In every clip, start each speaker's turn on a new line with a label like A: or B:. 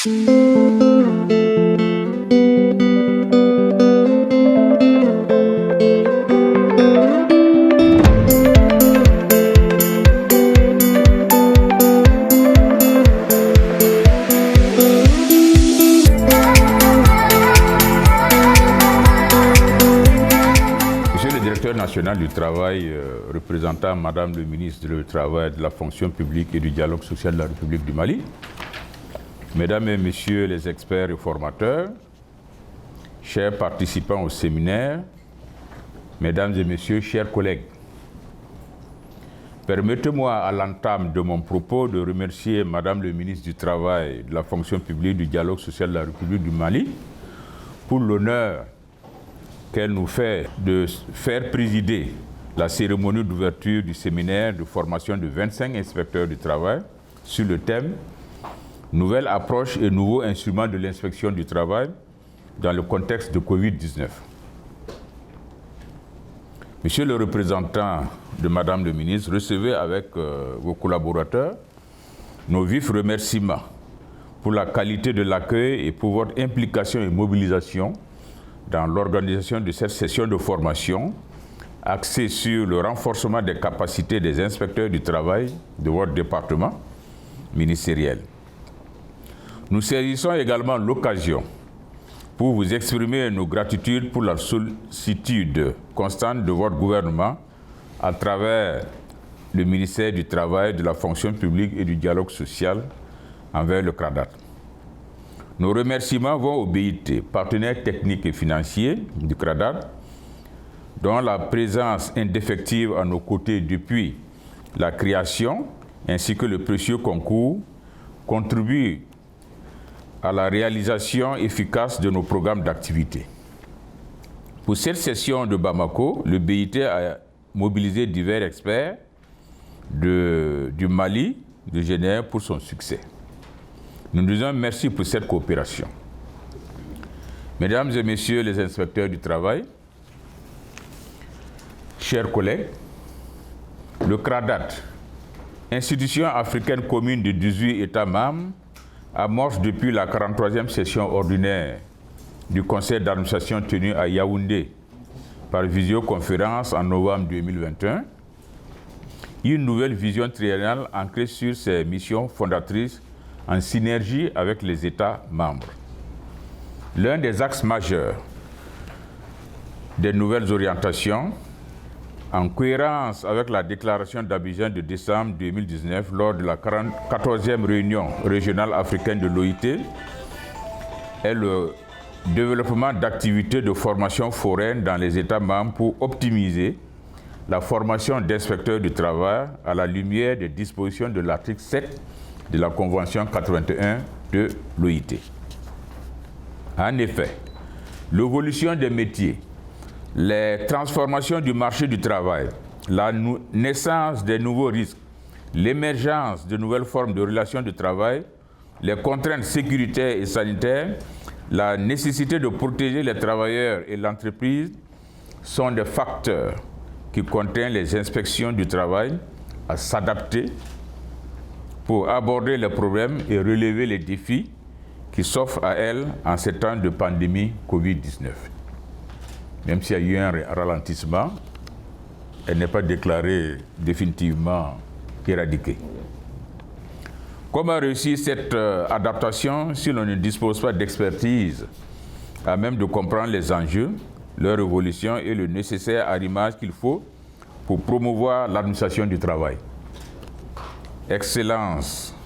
A: National du travail, représentant Madame le ministre du Travail, de la fonction publique et du dialogue social de la République du Mali, Mesdames et Messieurs les experts et formateurs, chers participants au séminaire, Mesdames et Messieurs, chers collègues, permettez-moi à l'entame de mon propos de remercier Madame le ministre du Travail, de la fonction publique, du dialogue social de la République du Mali pour l'honneur qu'elle nous fait de faire présider la cérémonie d'ouverture du séminaire de formation de 25 inspecteurs du travail sur le thème « Nouvelle approche et nouveaux instruments de l'inspection du travail dans le contexte de Covid-19 ». Monsieur le représentant de Madame le ministre, recevez avec vos collaborateurs nos vifs remerciements pour la qualité de l'accueil et pour votre implication et mobilisation dans l'organisation de cette session de formation axée sur le renforcement des capacités des inspecteurs du travail de votre département ministériel. Nous saisissons également l'occasion pour vous exprimer nos gratitudes pour la sollicitude constante de votre gouvernement à travers le ministère du Travail, de la fonction publique et du dialogue social envers le CRADAT. Nos remerciements vont au BIT, partenaire technique et financier du CRADAT, dont la présence indéfectible à nos côtés depuis la création, ainsi que le précieux concours, contribuent à la réalisation efficace de nos programmes d'activité. Pour cette session de Bamako, le BIT a mobilisé divers experts du Mali, de Genève, pour son succès. Nous nous disons merci pour cette coopération. Mesdames et Messieurs les inspecteurs du travail, chers collègues, le CRADAT, institution africaine commune de 18 États membres, amorce depuis la 43e session ordinaire du Conseil d'administration tenu à Yaoundé par visioconférence en novembre 2021, une nouvelle vision triennale ancrée sur ses missions fondatrices en synergie avec les États membres. L'un des axes majeurs des nouvelles orientations, en cohérence avec la déclaration d'Abidjan de décembre 2019 lors de la 14e réunion régionale africaine de l'OIT, est le développement d'activités de formation foraine dans les États membres pour optimiser la formation d'inspecteurs du travail à la lumière des dispositions de l'article 7 de la Convention 81 de l'OIT. En effet, l'évolution des métiers, les transformations du marché du travail, la naissance des nouveaux risques, l'émergence de nouvelles formes de relations de travail, les contraintes sécuritaires et sanitaires, la nécessité de protéger les travailleurs et l'entreprise sont des facteurs qui contraignent les inspections du travail à s'adapter pour aborder les problèmes et relever les défis qui s'offrent à elles en ces temps de pandémie Covid-19. Même s'il y a eu un ralentissement, elle n'est pas déclarée définitivement éradiquée. Comment réussir cette adaptation si l'on ne dispose pas d'expertise à même de comprendre les enjeux, leur évolution et le nécessaire arrimage qu'il faut pour promouvoir l'administration du travail? Excellences,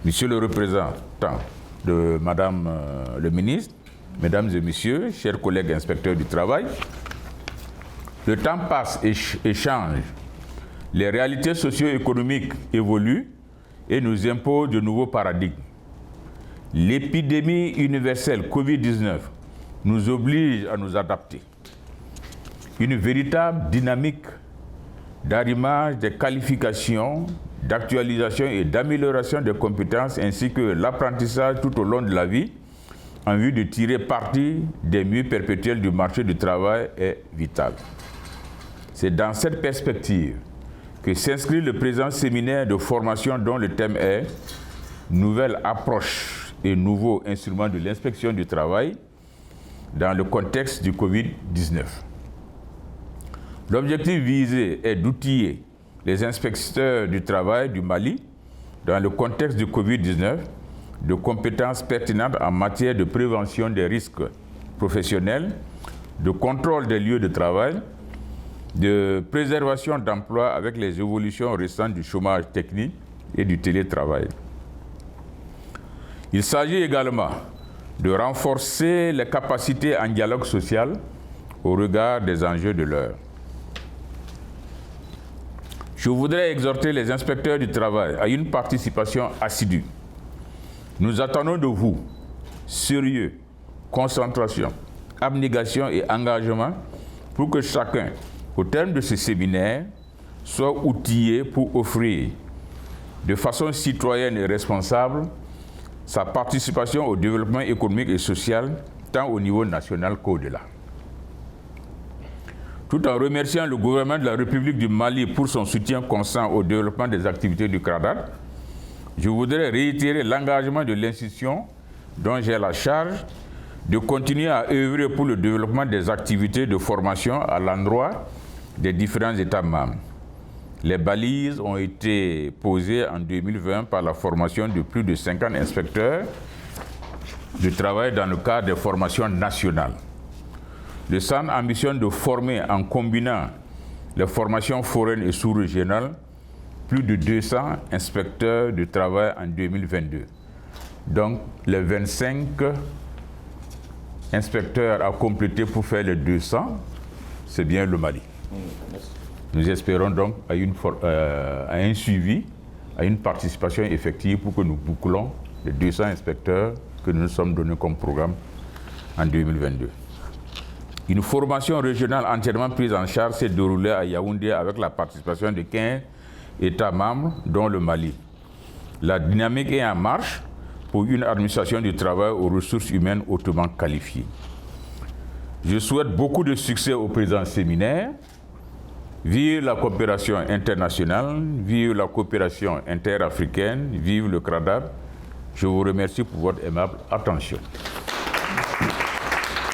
A: Monsieur le représentant de Madame le ministre, Mesdames et Messieurs, chers collègues inspecteurs du travail, le temps passe et change. Les réalités socio-économiques évoluent et nous imposent de nouveaux paradigmes. L'épidémie universelle Covid-19 nous oblige à nous adapter. Une véritable dynamique d'arrimage des qualifications, d'actualisation et d'amélioration des compétences ainsi que l'apprentissage tout au long de la vie en vue de tirer parti des mieux perpétuels du marché du travail est vital. C'est dans cette perspective que s'inscrit le présent séminaire de formation dont le thème est « Nouvelle approche et nouveaux instruments de l'inspection du travail dans le contexte du Covid-19. L'objectif visé est d'outiller les inspecteurs du travail du Mali dans le contexte du Covid-19 de compétences pertinentes en matière de prévention des risques professionnels, de contrôle des lieux de travail, de préservation d'emplois avec les évolutions récentes du chômage technique et du télétravail. Il s'agit également de renforcer les capacités en dialogue social au regard des enjeux de l'heure. Je voudrais exhorter les inspecteurs du travail à une participation assidue. Nous attendons de vous sérieux, concentration, abnégation et engagement pour que chacun, au terme de ce séminaire, soit outillé pour offrir de façon citoyenne et responsable sa participation au développement économique et social, tant au niveau national qu'au-delà. Tout en remerciant le gouvernement de la République du Mali pour son soutien constant au développement des activités du CRADAT, je voudrais réitérer l'engagement de l'institution dont j'ai la charge de continuer à œuvrer pour le développement des activités de formation à l'endroit des différents États membres. Les balises ont été posées en 2020 par la formation de plus de 50 inspecteurs du travail dans le cadre des formations nationales. Le centre ambitionne de former, en combinant les formations foraines et sous-régionales, plus de 200 inspecteurs du travail en 2022. Donc, les 25 inspecteurs à compléter pour faire les 200, c'est bien le Mali. Nous espérons donc à un suivi, à une participation effective pour que nous bouclons les 200 inspecteurs que nous nous sommes donnés comme programme en 2022. Une formation régionale entièrement prise en charge s'est déroulée à Yaoundé avec la participation de 15 États membres, dont le Mali. La dynamique est en marche pour une administration du travail aux ressources humaines hautement qualifiées. Je souhaite beaucoup de succès au présent séminaire. Vive la coopération internationale, vive la coopération interafricaine, vive le CRADAT. Je vous remercie pour votre aimable attention.